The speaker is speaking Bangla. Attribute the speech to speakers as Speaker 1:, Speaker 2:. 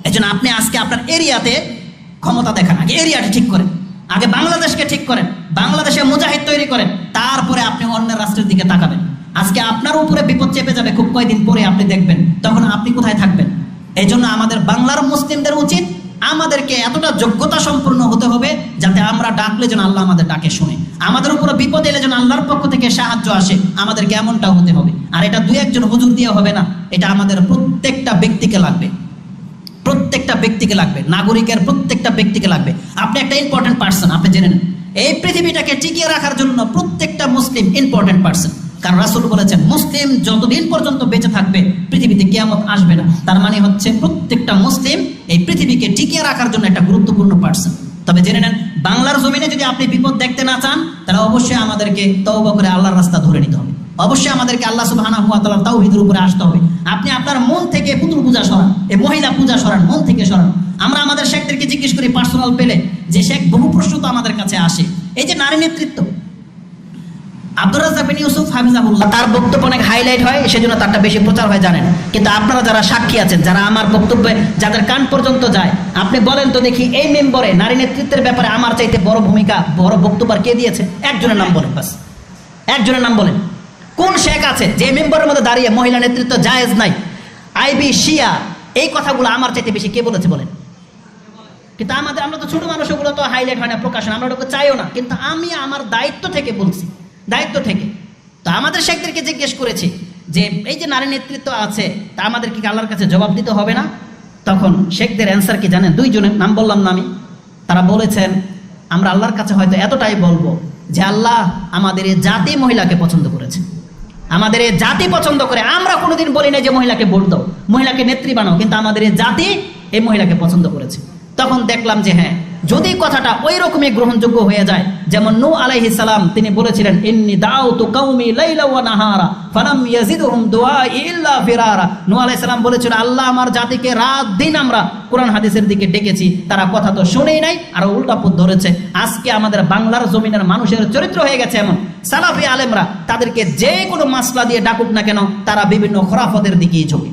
Speaker 1: এজন্য আপনি আজকে আপনার এরিয়াতে ক্ষমতা দেখান, আগে এরিয়াটা ঠিক করেন, আগে বাংলাদেশকে ঠিক করেন, বাংলাদেশে মুজাহিদ তৈরি করেন, তারপরে আপনি অন্য রাষ্ট্রের দিকে তাকাবেন। আজকে আপনার উপরে বিপদ চেপে যাবে, খুব কয়েকদিন পরে আপনি দেখবেন, তখন আপনি কোথায় থাকবেন? এই জন্য আমাদের বাংলার মুসলিমদের উচিত আমাদেরকে এতটা যোগ্যতা সম্পূর্ণ হতে হবে যাতে আমরা ডাকলে যেন আল্লাহ আমাদের ডাকে শুনে, আমাদের উপরে বিপদ এলে যেন আল্লাহর পক্ষ থেকে সাহায্য আসে, আমাদেরকে এমনটা হতে হবে। আর এটা দুই একজন হুজুর দিয়ে হবে না, এটা আমাদের প্রত্যেকটা ব্যক্তিকে লাগবে, প্রত্যেকটা ব্যক্তিকে লাগবে, নাগরিকের প্রত্যেকটা ব্যক্তিকে লাগবে। আপনি একটা ইম্পর্টেন্ট পার্সন, আপনি জেনে নেন। এই পৃথিবীটাকে টিকিয়ে রাখার জন্য প্রত্যেকটা মুসলিম ইম্পর্টেন্ট পার্সন। কারণ রাসূল বলেছেন, মুসলিম যতদিন পর্যন্ত বেঁচে থাকবে পৃথিবীতে কিয়ামত আসবে না। তার মানে হচ্ছে প্রত্যেকটা মুসলিম এই পৃথিবীকে টিকিয়ে রাখার জন্য একটা গুরুত্বপূর্ণ পার্সন। তবে জেনে নেন, বাংলার জমিনে যদি আপনি বিপদ দেখতে না চান, তাহলে অবশ্যই আমাদেরকে তওবা করে আল্লাহর রাস্তা ধরে নিতে হবে। অবশ্যই আমাদেরকে আল্লাহ সুবহানাহু ওয়া তাআলার তাওহীদের উপরে আসতে হবে। আপনি আপনার মন থেকে পুতুল পূজা সরান, এই মহিলা পূজা সরান, মন থেকে সরান। আমরা আমাদের শেখদেরকে জিজ্ঞেস করি পার্সোনাল পেলে, যে শেখ বহু প্রশ্ন তো আমাদের কাছে আসে, এই যে নারী নেতৃত্ব, আব্দুর রাজ্জাক বিন ইউসুফ হাফিজাহুল্লাহ তার বক্তব্য অনেক হাইলাইট হয়, সেজন্য তারটা বেশি প্রচার হয় জানেন। কিন্তু আপনারা যারা সাক্ষী আছেন, যারা আমার বক্তব্যে যাদের কান পর্যন্ত যায়, আপনি বলেন তো দেখি, এই মেম্বরে নারী নেতৃত্বের ব্যাপারে আমার চাইতে বড় ভূমিকা, বড় বক্তব্য আর কে দিয়েছে? একজনের নাম বলেন, বাস একজনের নাম বলেন। কোন শেখ আছে যে মেম্বারের মধ্যে দাঁড়িয়ে মহিলা নেতৃত্ব জায়েজ নাই, আইবি, শিয়া, এই কথাগুলো আমার চাইতে বেশি কে বলেছে বলেন? কিন্তু আমরা তো ছোট মানুষ, ওগুলো তো হাইলাইট হয় না, প্রকাশন, আমরা ওটাকে চাইও না। কিন্তু আমি আমার দায়িত্ব থেকে বলছি, দায়িত্ব থেকে। তো আমাদের শেখদেরকে জিজ্ঞেস করেছি যে এই যে নারী নেতৃত্ব আছে, তা আমাদেরকে আল্লাহর কাছে জবাব দিতে হবে না? তখন শেখদের অ্যান্সার কি জানেন? দুইজনের নাম বললাম না আমি। তারা বলেছেন, আমরা আল্লাহর কাছে হয়তো এতটাই বলবো যে আল্লাহ আমাদের এই জাতি মহিলাকে পছন্দ করেছে, আমাদের এই জাতি পছন্দ করে। আমরা কোনোদিন বলি না যে মহিলাকে ভোট দাও, মহিলাকে নেত্রী বানাও, কিন্তু আমাদের এই জাতি এই মহিলাকে পছন্দ করেছে। তখন দেখলাম যে হ্যাঁ, যদি কথাটা ওই রকমই গ্রহণযোগ্য হয়ে যায়, যেমন নূহ আলাইহিস সালাম তিনি বলেছিলেন, ইন্নী দাউতু কওমি লাইলা ওয়া নাহারা ফালাম ইয়াজিদহুম দুআই ইল্লা ফিরারা। নূহ আলাইহিস সালাম বলেছিলেন, আল্লাহ আমার জাতিকে রাত দিন আমরা কোরআন হাদিসের দিকে ডেকেছি, তারা কথা তো শুনেই নাই, আর উল্টা পথ ধরেছে। আজকে আমাদের বাংলার জমিনের মানুষের চরিত্র হয়ে গেছে এমন, সালাফি আলেমরা তাদেরকে যে কোনো মাসলা দিয়ে ডাকুক না কেন, তারা বিভিন্ন খোরাফতের দিকেই ঝোঁকে।